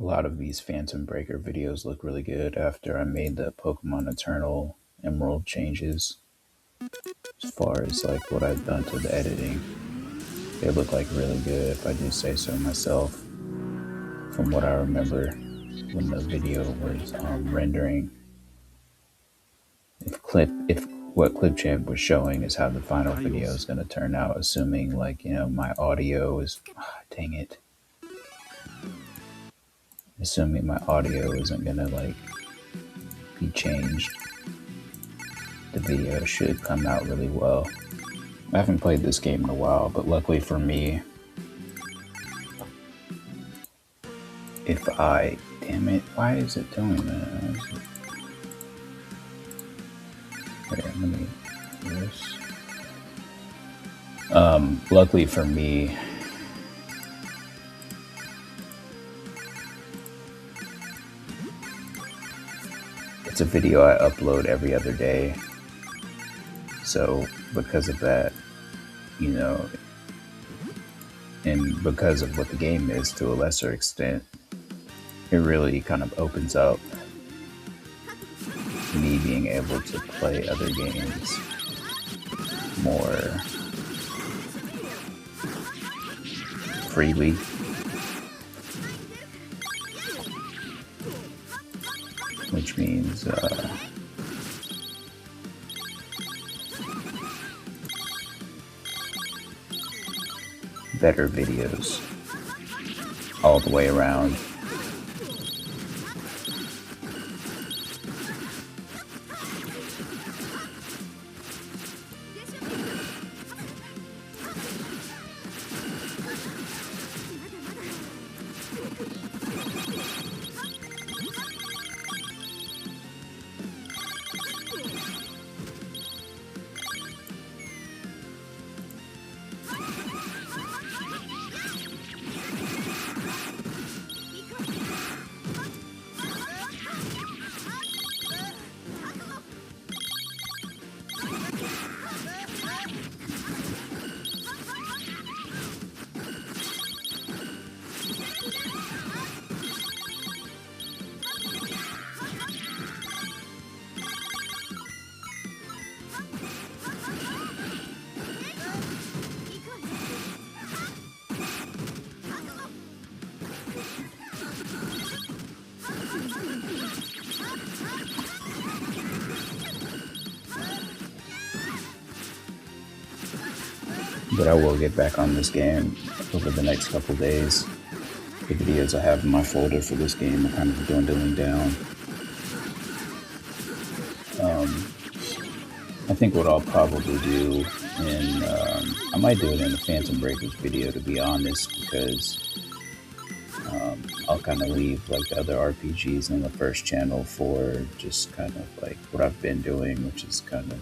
lot of these Phantom Breaker videos look really good after I made the Pokemon Eternal Emerald changes. As far as like what I've done to the editing, they look like really good if I do say so myself. From what I remember when the video was rendering, if what Clipchamp was showing is how the final video is going to turn out, assuming like my audio is dang it, assuming my audio isn't going to like be changed, the video should come out really well. I haven't played this game in a while, but luckily for me, damn it, why is it doing that? Okay, let me do this. Luckily for me, it's a video I upload every other day. So because of that, and because of what the game is to a lesser extent, it really kind of opens up me being able to play other games more freely. Which means better videos all the way around. But I will get back on this game over the next couple days. The videos I have in my folder for this game are kind of dwindling down. I think what I'll probably do, and I might do it in the Phantom Breakers video, to be honest, because I'll kind of leave like the other RPGs in the first channel for just kind of like what I've been doing, which is kind of,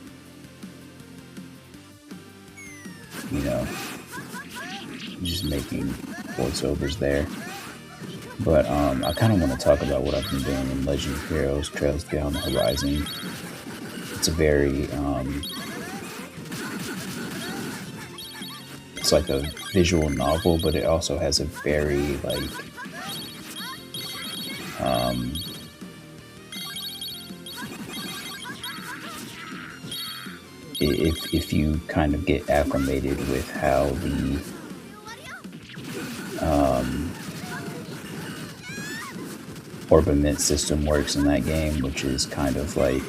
just making voiceovers there. But I kind of want to talk about what I've been doing in Legend of Heroes Trails Beyond the Horizon. It's a very, it's like a visual novel, but it also has a very, like, if you kind of get acclimated with how the orbiment system works in that game, which is kind of like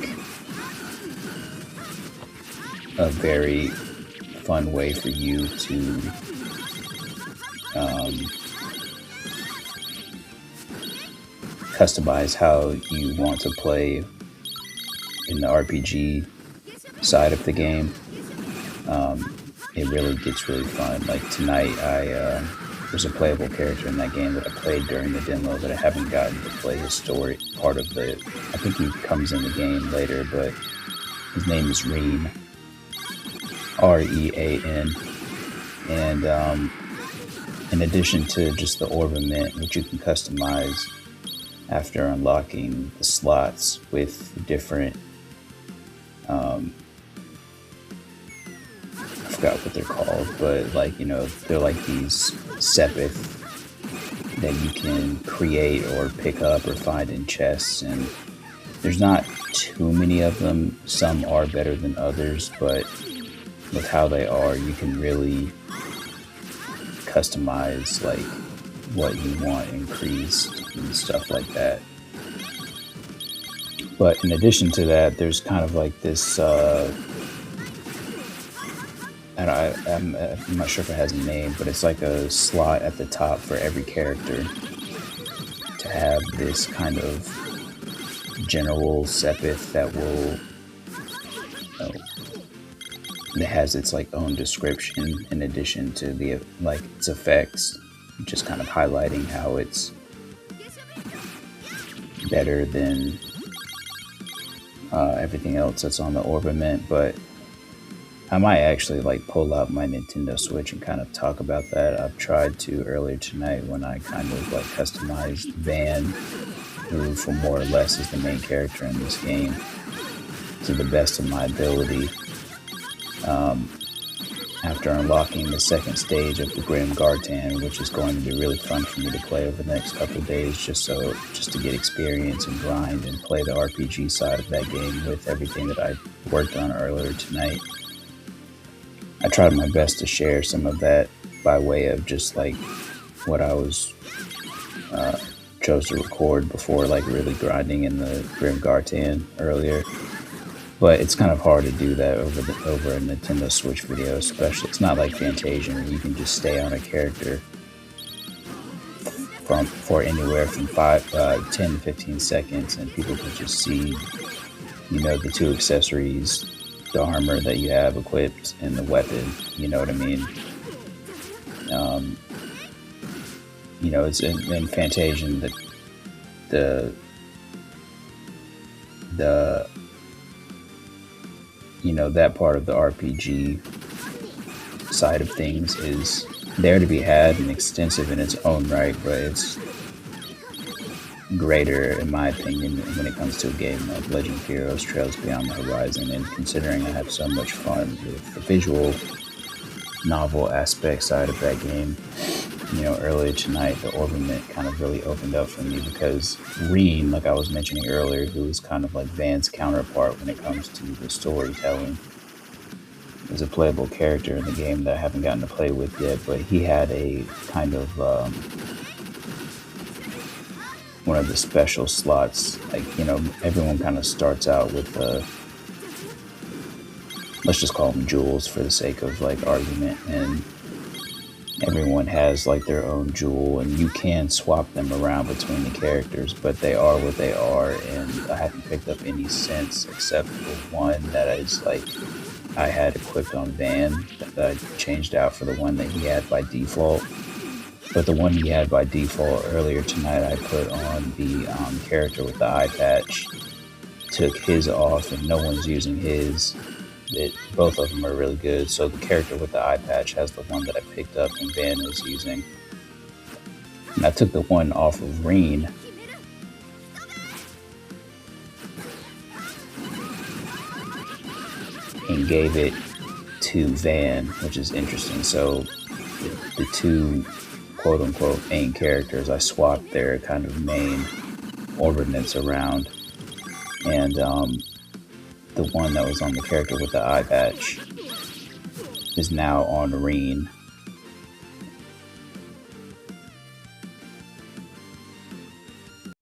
a very fun way for you to customize how you want to play in the RPG side of the game. It really gets really fun. Like tonight, there's a playable character in that game that I played during the demo that I haven't gotten to play his story part of the. I think he comes in the game later, but his name is Rean, Rean, and in addition to just the orbiment, which you can customize after unlocking the slots with different. I forgot what they're called, but like, they're like these Sepith that you can create or pick up or find in chests, and there's not too many of them. Some are better than others, but with how they are, you can really customize like what you want increased and stuff like that. But in addition to that, there's kind of like this and I'm not sure if it has a name, but it's like a slot at the top for every character to have this kind of general sepith that will, that has its like own description in addition to the like its effects, just kind of highlighting how it's better than everything else that's on the Orbiment. But I might actually like pull out my Nintendo Switch and kind of talk about that. I've tried to earlier tonight when I kind of like customized Van, who for more or less is the main character in this game, to the best of my ability. After unlocking the second stage of the Grim Gartan, which is going to be really fun for me to play over the next couple of days, just to get experience and grind and play the RPG side of that game with everything that I worked on earlier tonight. I tried my best to share some of that by way of just like what I was chose to record before like really grinding in the Grim Gartan earlier. But it's kind of hard to do that over a Nintendo Switch video, especially. It's not like Fantasia where you can just stay on a character for anywhere from 10 to 15 seconds, and people can just see, the two accessories, the armor that you have equipped, and the weapon. You know what I mean? It's in Fantasia that part of the RPG side of things is there to be had and extensive in its own right, but it's greater, in my opinion, when it comes to a game like Legend of Heroes Trails Beyond the Horizon. And considering I have so much fun with the visual novel aspect side of that game, earlier tonight, the Orbiment kind of really opened up for me because Reen, like I was mentioning earlier, who is kind of like Van's counterpart when it comes to the storytelling, is a playable character in the game that I haven't gotten to play with yet, but he had a kind of one of the special slots. Like, everyone kind of starts out with let's just call them jewels for the sake of like argument, and everyone has like their own jewel, and you can swap them around between the characters, but they are what they are. And I haven't picked up any since, except for one that is like I had equipped on Van that I changed out for the one that he had by default. But the one he had by default earlier tonight, I put on the character with the eye patch, took his off, and no one's using his. Both of them are really good. So the character with the eye patch has the one that I picked up and Van was using. And I took the one off of Reen. And gave it to Van, which is interesting. So the two quote-unquote main characters, I swapped their kind of main orbitants around. And the one that was on the character with the eye patch is now on Reen,